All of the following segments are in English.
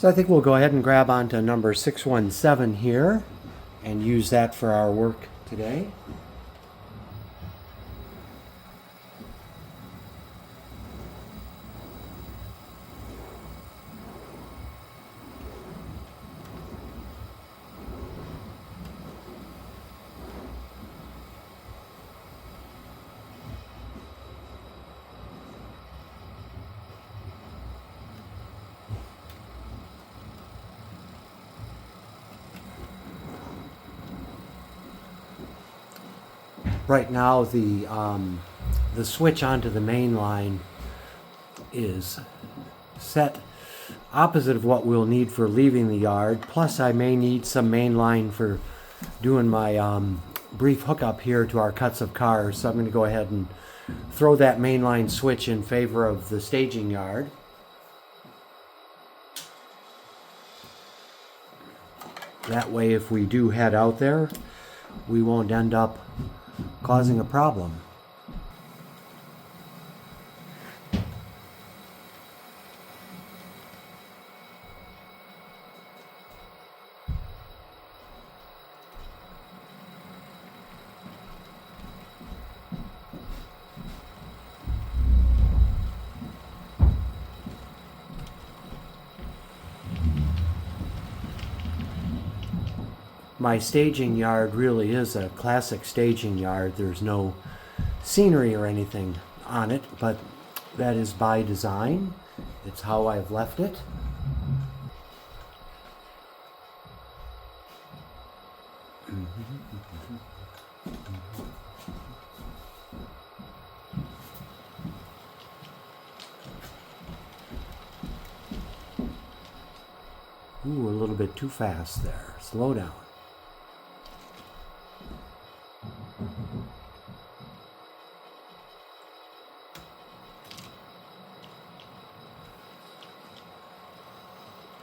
So I think we'll go ahead and grab onto number 617 here and use that for our work today. Right now, the switch onto the main line is set opposite of what we'll need for leaving the yard. Plus, I may need some main line for doing my brief hookup here to our cuts of cars. So I'm going to go ahead and throw that main line switch in favor of the staging yard. That way, if we do head out there, we won't end up causing a problem. My staging yard really is a classic staging yard. There's no scenery or anything on it, but that is by design. It's how I've left it. Ooh, a little bit too fast there. Slow down.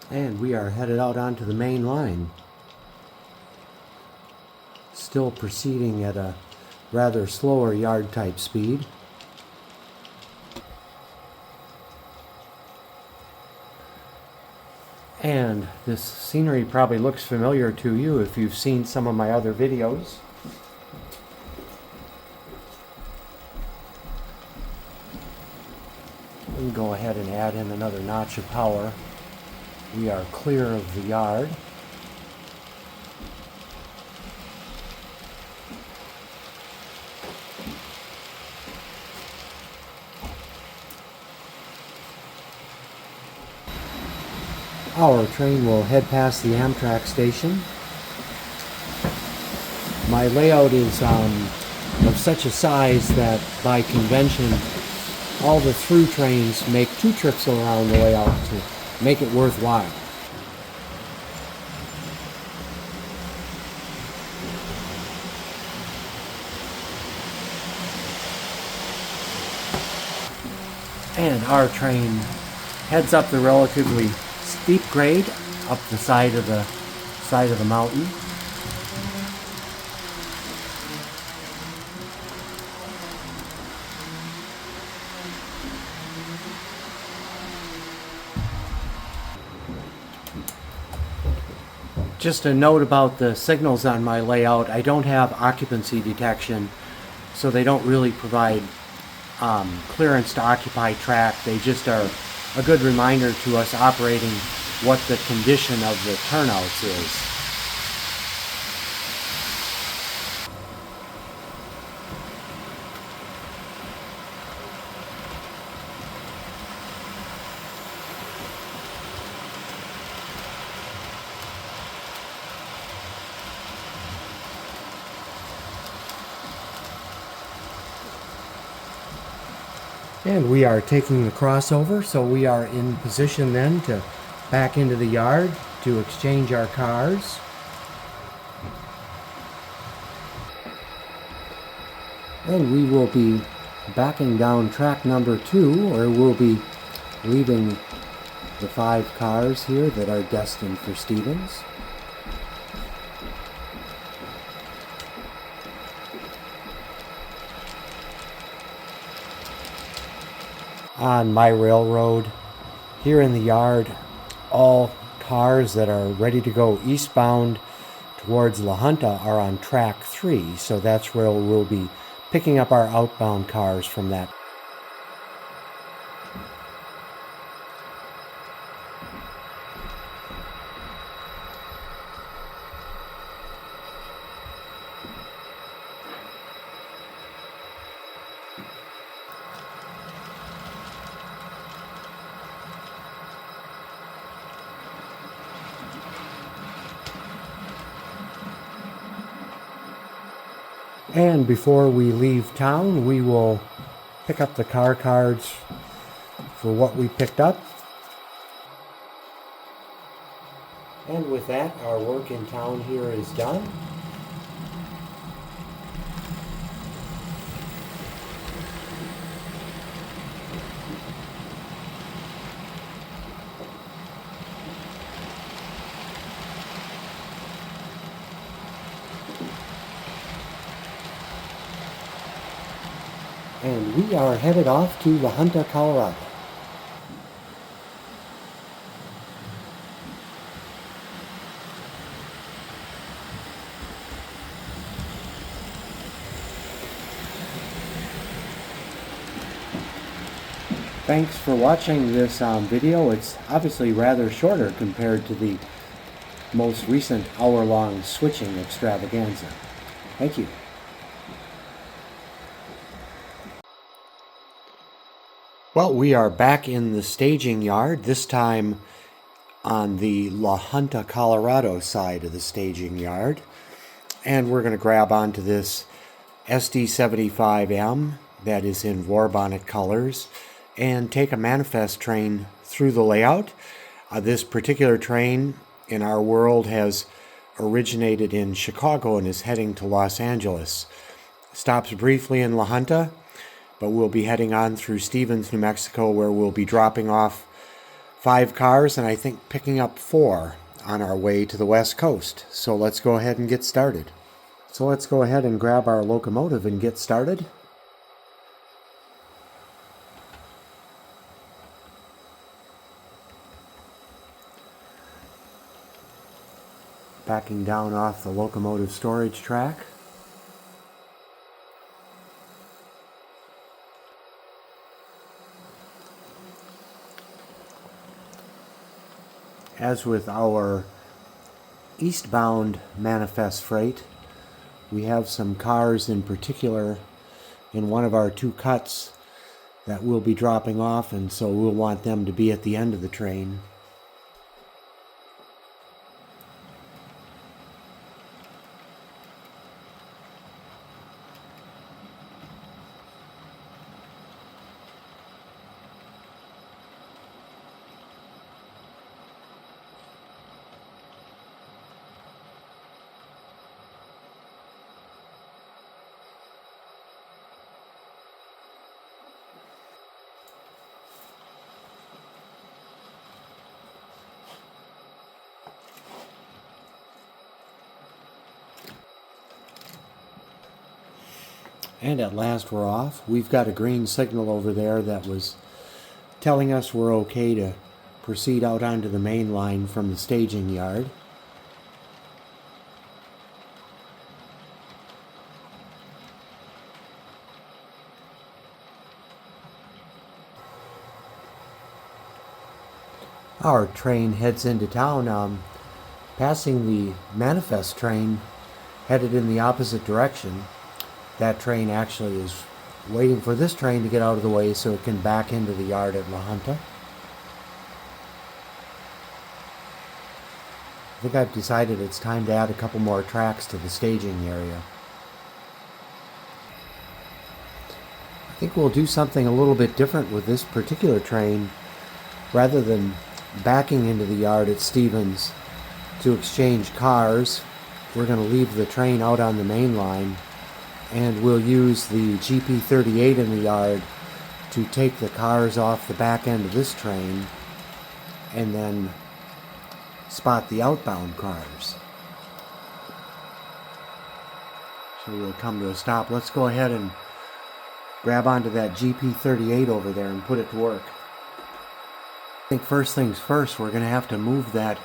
And we are headed out onto the main line. Still proceeding at a rather slower yard type speed. And this scenery probably looks familiar to you if you've seen some of my other videos. We can go ahead and add in another notch of power. We are clear of the yard. Our train will head past the Amtrak station. My layout is of such a size that by convention all the through trains make 2 trips around the layout to make it worthwhile. And our train heads up the relatively steep grade up the side of the mountain. Just a note about the signals on my layout. I don't have occupancy detection, so they don't really provide clearance to occupy track. They just are a good reminder to us operating what the condition of the turnouts is. And we are taking the crossover, so we are in position then to back into the yard to exchange our cars. And we will be backing down track number 2, or we'll be leaving the 5 cars here that are destined for Stevens. On my railroad, here in the yard, all cars that are ready to go eastbound towards La Junta are on track 3, so that's where we'll be picking up our outbound cars from that. And before we leave town, we will pick up the car cards for what we picked up. And with that, our work in town here is done. And we are headed off to La Junta, Colorado. Thanks for watching this video. It's obviously rather shorter compared to the most recent hour-long switching extravaganza. Thank you. Well, we are back in the staging yard, this time on the La Junta, Colorado side of the staging yard. And we're going to grab onto this SD75M that is in Warbonnet colors and take a manifest train through the layout. This particular train in our world has originated in Chicago and is heading to Los Angeles. Stops briefly in La Junta, but we'll be heading on through Stevens, New Mexico, where we'll be dropping off 5 cars and I think picking up 4 on our way to the West Coast. So let's go ahead and get started. So let's go ahead and grab our locomotive and get started. Backing down off the locomotive storage track. As with our eastbound manifest freight, we have some cars in particular in one of our 2 cuts that we'll be dropping off, and so we'll want them to be at the end of the train. And at last we're off. We've got a green signal over there that was telling us we're okay to proceed out onto the main line from the staging yard. Our train heads into town, passing the manifest train headed in the opposite direction. That train actually is waiting for this train to get out of the way so it can back into the yard at La Junta. I think I've decided it's time to add a couple more tracks to the staging area. I think we'll do something a little bit different with this particular train. Rather than backing into the yard at Stevens to exchange cars, we're going to leave the train out on the main line, and we'll use the GP38 in the yard to take the cars off the back end of this train and then spot the outbound cars. So we'll come to a stop. Let's go ahead and grab onto that GP38 over there and put it to work. I think first things first, we're going to have to move that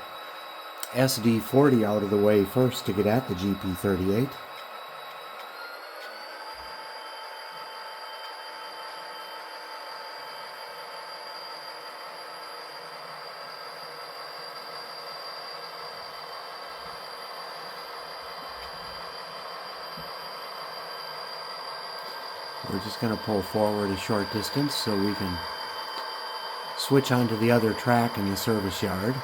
SD40 out of the way first to get at the GP38. We're just going to pull forward a short distance so we can switch onto the other track in the service yard.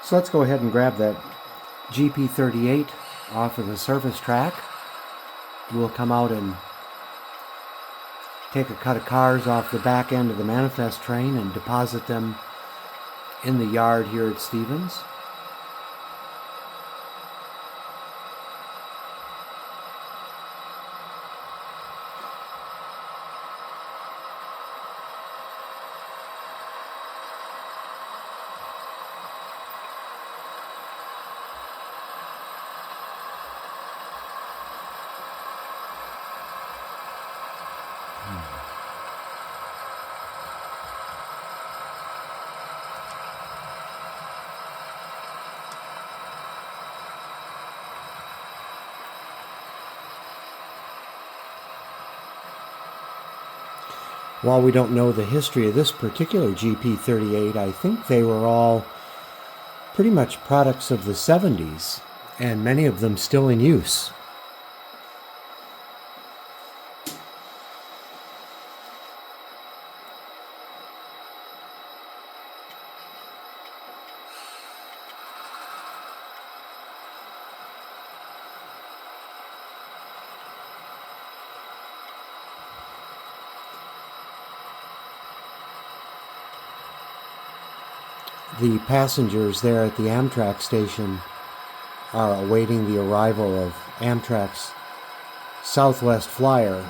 So let's go ahead and grab that GP38 off of the service track. We'll come out and take a cut of cars off the back end of the manifest train and deposit them in the yard here at Stevens. While we don't know the history of this particular GP38, I think they were all pretty much products of the 70s, and many of them still in use. The passengers there at the Amtrak station are awaiting the arrival of Amtrak's Southwest Flyer,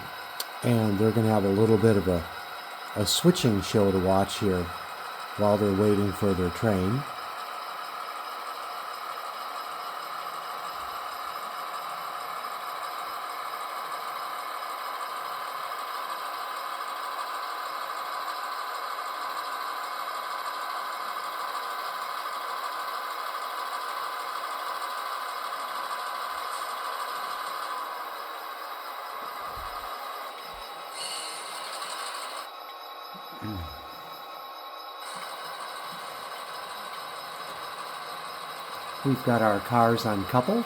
and they're going to have a little bit of a switching show to watch here while they're waiting for their train. We've got our cars uncoupled,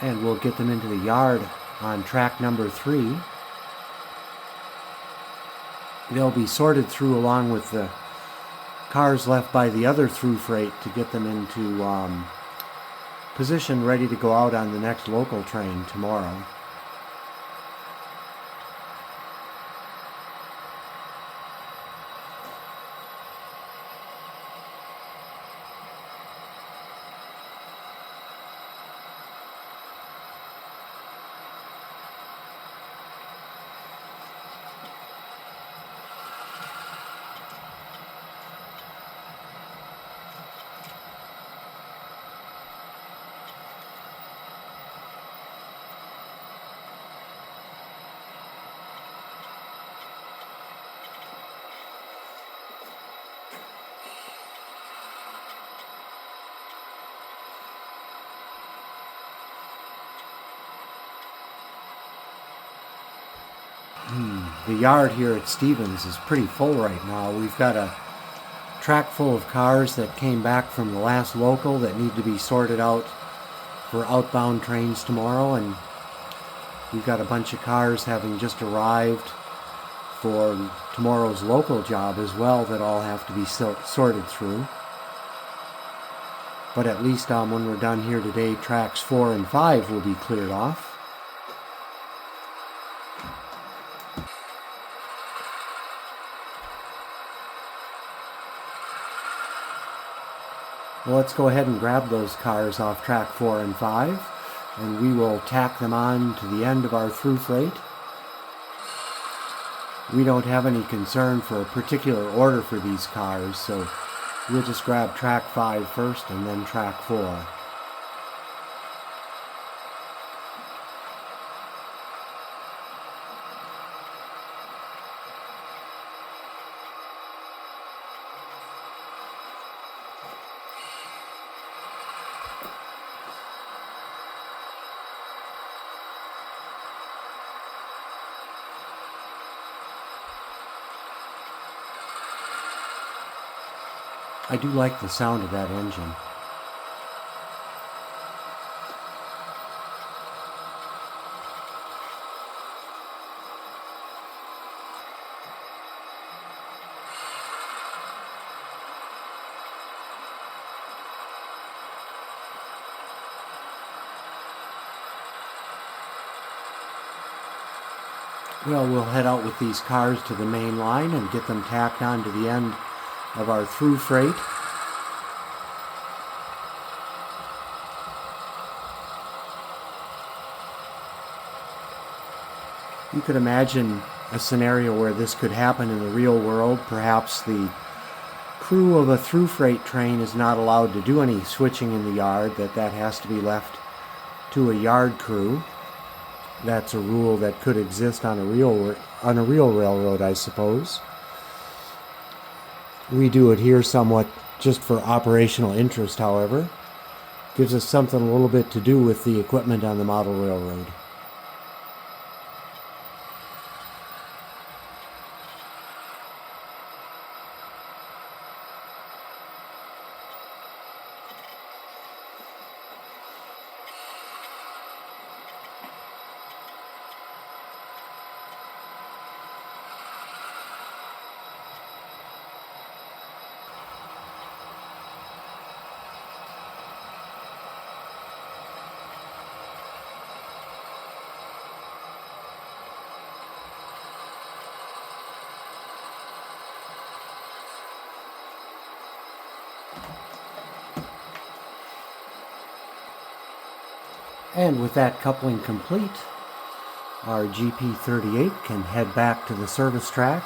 and we'll get them into the yard on track number 3. They'll be sorted through along with the cars left by the other through freight to get them into position ready to go out on the next local train tomorrow. The yard here at Stevens is pretty full right now. We've got a track full of cars that came back from the last local that need to be sorted out for outbound trains tomorrow, and we've got a bunch of cars having just arrived for tomorrow's local job as well that all have to be sorted through. But at least when we're done here today, tracks 4 and 5 will be cleared off. Well, let's go ahead and grab those cars off track 4 and 5, and we will tack them on to the end of our through freight. We don't have any concern for a particular order for these cars, so we'll just grab track 5 first and then track 4. I do like the sound of that engine. Well, we'll head out with these cars to the main line and get them tacked on to the end of our through freight. You could imagine a scenario where this could happen in the real world. Perhaps the crew of a through freight train is not allowed to do any switching in the yard, that has to be left to a yard crew. That's a rule that could exist on a real railroad, I suppose. We do it here somewhat just for operational interest, however. Gives us something a little bit to do with the equipment on the model railroad. And with that coupling complete, our GP38 can head back to the service track.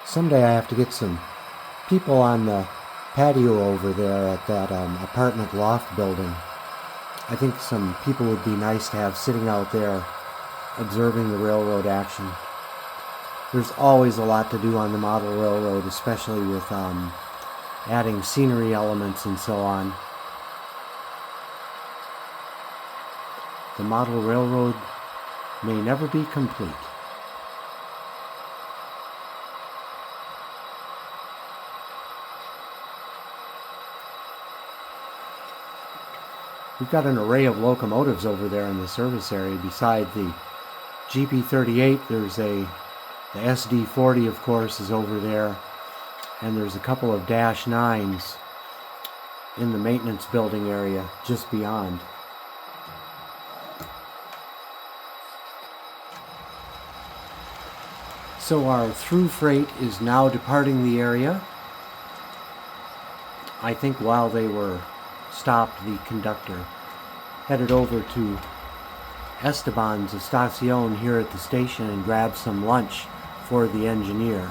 Someday I have to get some people on the patio over there at that apartment loft building. I think some people would be nice to have sitting out there observing the railroad action. There's always a lot to do on the model railroad, especially with adding scenery elements and so on. The model railroad may never be complete. We've got an array of locomotives over there in the service area. Beside the GP38, there's the SD40, of course, is over there. And there's a couple of Dash 9s in the maintenance building area just beyond. So our through freight is now departing the area. I think while they were stopped, the conductor headed over to Esteban's Estacion here at the station and grabbed some lunch for the engineer.